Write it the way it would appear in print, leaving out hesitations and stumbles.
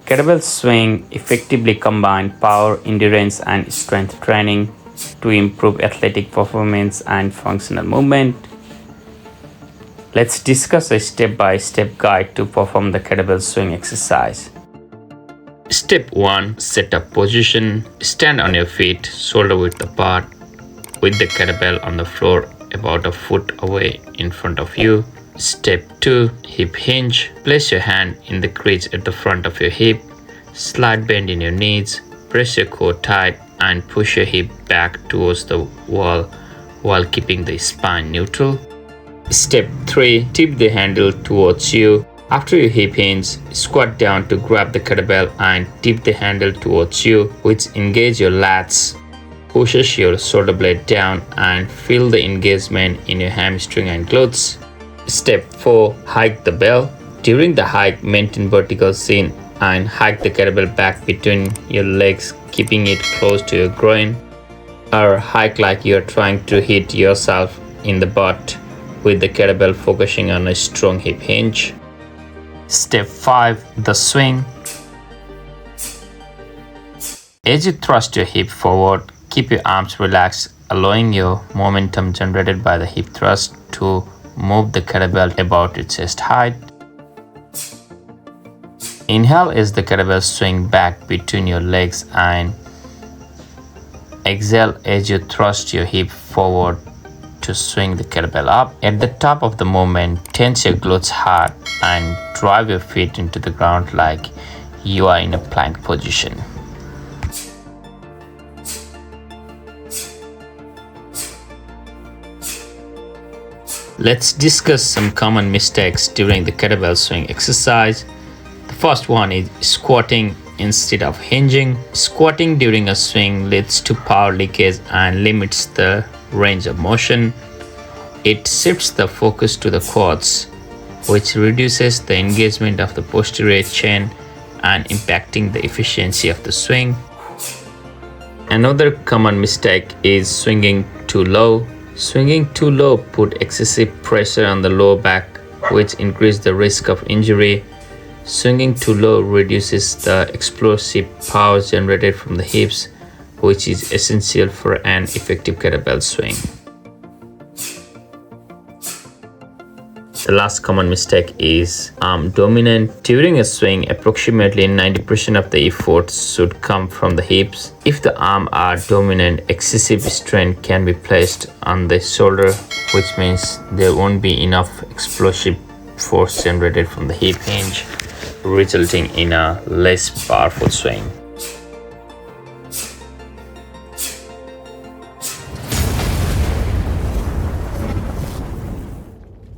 Kettlebell swing effectively combine power, endurance, and strength training to improve athletic performance and functional movement. Let's discuss a step-by-step guide to perform the kettlebell swing exercise. Step 1. Setup position. Stand on your feet, shoulder width apart, with the kettlebell on the floor about a foot away in front of you. Step 2. Hip hinge. Place your hand in the crease at the front of your hip. Slight bend in your knees. Press your core tight and push your hip back towards the wall while keeping the spine neutral. Step 3. Tip the handle towards you. After your hip hinge, squat down to grab the kettlebell and tip the handle towards you, which engages your lats, pushes your shoulder blade down, and feel the engagement in your hamstring and glutes. Step 4. Hike the bell. During the hike, maintain vertical chin and hike the kettlebell back between your legs, keeping it close to your groin, or hike like you're trying to hit yourself in the butt with the kettlebell focusing on a strong hip hinge. Step 5. The swing. As you thrust your hip forward, keep your arms relaxed, allowing your momentum generated by the hip thrust to move the kettlebell about its chest height. Inhale as the kettlebell swing back between your legs and exhale as you thrust your hip forward to swing the kettlebell up. At the top of the movement, tense your glutes hard and drive your feet into the ground like you are in a plank position. Let's discuss some common mistakes during the kettlebell swing exercise. The first one is squatting instead of hinging. Squatting during a swing leads to power leakage and limits the range of motion. It shifts the focus to the quads, which reduces the engagement of the posterior chain and impacting the efficiency of the swing. Another common mistake is swinging too low. Swinging too low puts excessive pressure on the lower back, which increases the risk of injury. Swinging too low reduces the explosive power generated from the hips, which is essential for an effective kettlebell swing. The last common mistake is arm dominant. During a swing, approximately 90% of the effort should come from the hips. If the arms are dominant, excessive strain can be placed on the shoulder, which means there won't be enough explosive force generated from the hip hinge, resulting in a less powerful swing.